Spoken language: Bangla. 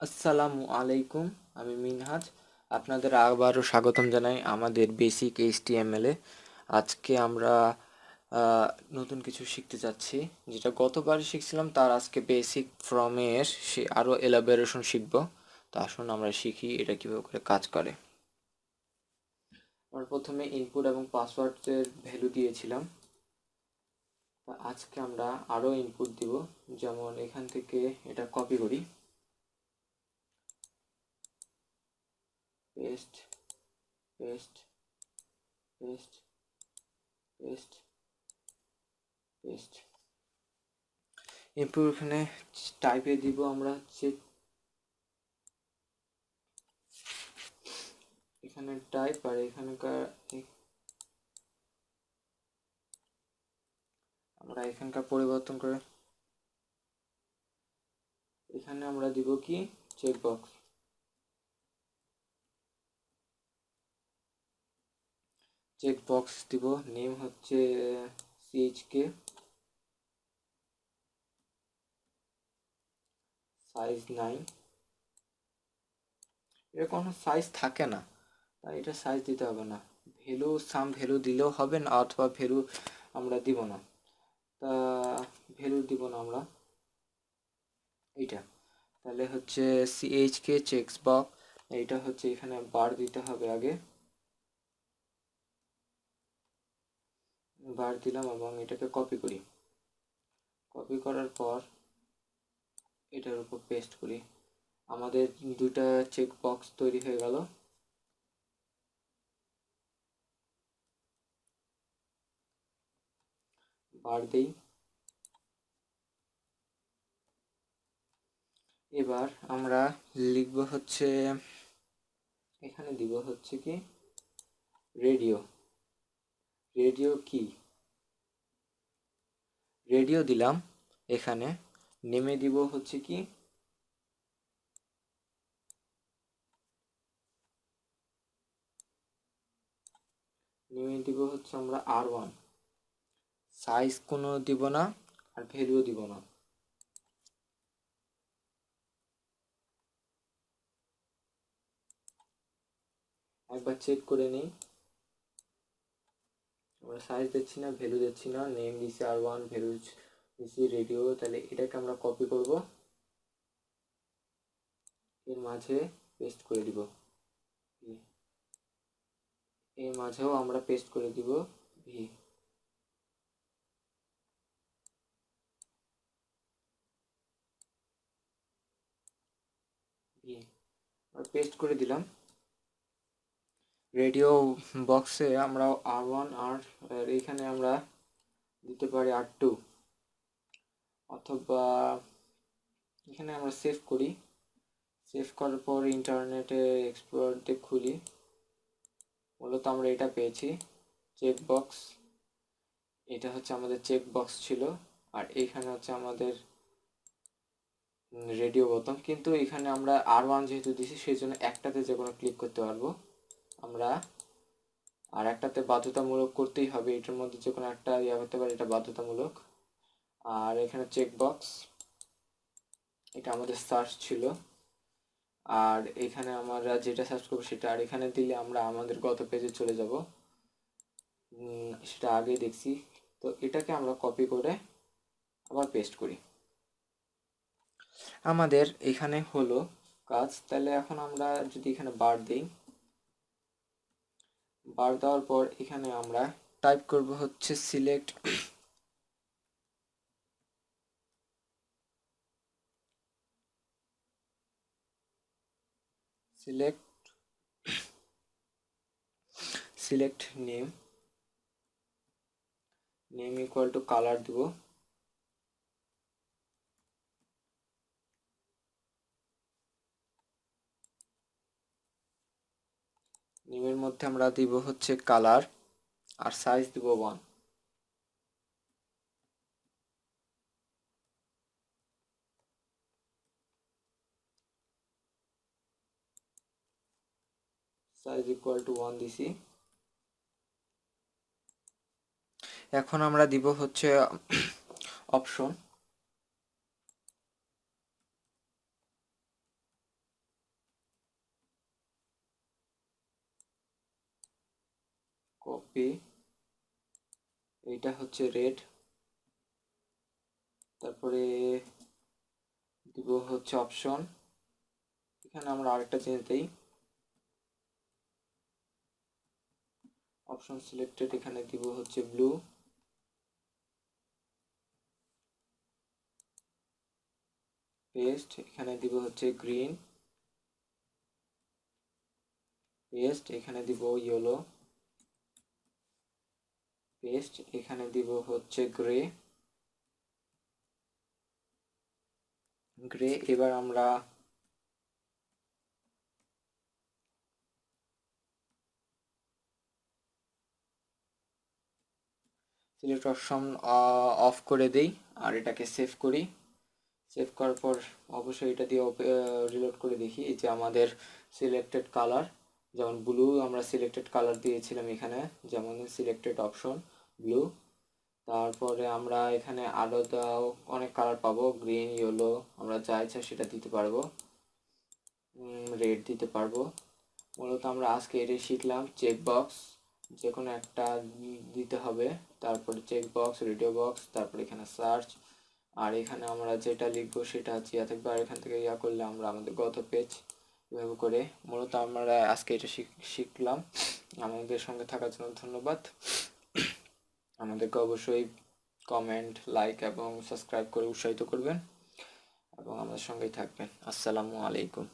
আসসালামু আলাইকুম। আমি মিনহাজ। আপনাদের আবারও স্বাগতম জানাই আমাদের বেসিক এইচটিএমএল এ। আজকে আমরা আহ, নতুন কিছু শিখতে যাচ্ছি, যেটা গতবার শিখছিলাম তার আজকে বেসিক ফ্রমের সে আরও এলাবোরেশন শিখব। তো আসুন আমরা শিখি এটা কীভাবে করে কাজ করে। আমরা প্রথমে ইনপুট এবং পাসওয়ার্ডের ভ্যালু দিয়েছিলাম। তা আজকে আমরা আরও ইনপুট দিব, যেমন এখান থেকে এটা কপি করি, paste paste paste paste paste. এরপর এখানে টাইপে দিব আমরা হচ্ছে এখানে টাইপ, আর আমরা এখানকার পরিবর্তন করে এখানে আমরা দিব কি চেকবক্স। চেকবক্স দিব, নেম হচ্ছে সিএইচকে, সাইজ 9। এর কোনো সাইজ থাকে না, তাই এটা সাইজ দিতে হবে না। ভ্যালু সাম ভ্যালু দিলেও হবে না, অথবা ভ্যালু আমরা দিব না। তা ভ্যালু দিব না আমরা এইটা। তাহলে হচ্ছে সিএইচকে চেকস বক্স, এইটা হচ্ছে এখানে বার দিতে হবে আগে। বার দিলাম এবং এটাকে কপি করি। কপি করার পর এটার উপর পেস্ট করি। আমাদের দুটা চেক বক্স তৈরি হয়ে গেল। বার দেই। এবার আমরা লিখব হচ্ছে, এখানে দিব হচ্ছে কি রেডিও। রেডিও কি, রেডিও দিলাম। এখানে নেমে দিব হচ্ছে কি নেমে দিব হচ্ছে আমরা R1। সাইজ কোনো দিব না, আর ভ্যালুও দিব না। একবার চেক করে নিই। আমরা সাইজ দিচ্ছি না, ভ্যালু দিচ্ছি না, নেম দিছি R1, ভ্যালু দিছি রেডিও। তাহলে এটাকে আমরা কপি করব, এর মাঝে পেস্ট করে দিব। এর মাঝেও আমরা পেস্ট করে দিব ভি। ভি পেস্ট করে দিলাম। রেডিও বক্সে আমরা R1 আর এইখানে আমরা দিতে পারি R2, অথবা এখানে আমরা সেভ করি। সেভ করার পর ইন্টারনেটে এক্সপ্লোরার দিয়ে খুলি। মূলত আমরা এটা পেয়েছি চেক বক্স। এটা হচ্ছে আমাদের চেক বক্স ছিল, আর এইখানে হচ্ছে আমাদের রেডিও বোতাম। কিন্তু এখানে আমরা R1 যেহেতু দিছি, সেই জন্য একটাতে যে কোনো ক্লিক করতে পারবো আমরা। আর একটাতে বাধ্যতামূলক করতেই হবে, এটার মধ্যে যে কোনো একটা ইয়া করতে পারে, এটা বাধ্যতামূলক। আর এখানে চেক বক্স, এটা আমাদের সার্চ ছিল। আর এখানে আমরা যেটা সার্চ করবো সেটা, আর এখানে দিলে আমরা আমাদের গত পেজে চলে যাব। সেটা আগে দেখছি। তো এটাকে আমরা কপি করে আবার পেস্ট করি। আমাদের এখানে হলো কাজ। তাহলে এখন আমরা যদি এখানে বার দিই, বার দেওয়ার পর এখানে আমরা টাইপ করব হচ্ছে select select select name. Name equal to colour দিব। নেমের মধ্যে আমরা দিব হচ্ছে কালার, আর সাইজ দিব 1। সাইজ ইকুয়াল টু 1 দিছি। এখন আমরা দিব হচ্ছে অপশন। কপি, এইটা হচ্ছে রেড, তারপরে দিব হচ্ছে অপশন, এখানে আমরা আরেকটা জিনিস দিই, অপশন সিলেক্টেড, এখানে দিব হচ্ছে ব্লু, পেস্ট, এখানে দিব হচ্ছে গ্রিন, পেস্ট, এখানে দিব ইয়েলো, পেস্ট, এখানে দিব হচ্ছে গ্রে, গ্রে। এবার আমরা সিলেক্ট অপশন অফ করে দেই আর এটাকে সেভ করি। সেভ করার পর অবশ্যই এটা দিয়ে রিলোড করে দেখি, এই যে আমাদের সিলেক্টেড কালার, যেমন ব্লু আমরা সিলেক্টেড কালার দিয়েছিলাম এখানে, যেমন সিলেক্টেড অপশন ব্লু, তারপরে আমরা এখানে আলাদাও অনেক কালার পাবো, গ্রিন, ইয়েলো, আমরা যা ইচ্ছা সেটা দিতে পারবো, রেড দিতে পারবো। মূলত আমরা আজকে এটাই শিখলাম, চেক বক্স যে কোনো একটা দিতে হবে, তারপরে চেক বক্স, রেডিও বক্স, তারপরে এখানে সার্চ, আর এখানে আমরা যেটা লিখবো সেটা হচ্ছে ইয়া থাকবে, আর এখান থেকে ইয়া করলে আমরা আমাদের গত পেজ এভাবে করে। মূলত আমরা আজকে এটা শিখলাম। আমাদের সঙ্গে থাকার জন্য ধন্যবাদ। আমাদেরকে অবশ্যই কমেন্ট, লাইক এবং সাবস্ক্রাইব করে উৎসাহিত করবেন এবং আমাদের সঙ্গেই থাকবেন। আসসালামু আলাইকুম।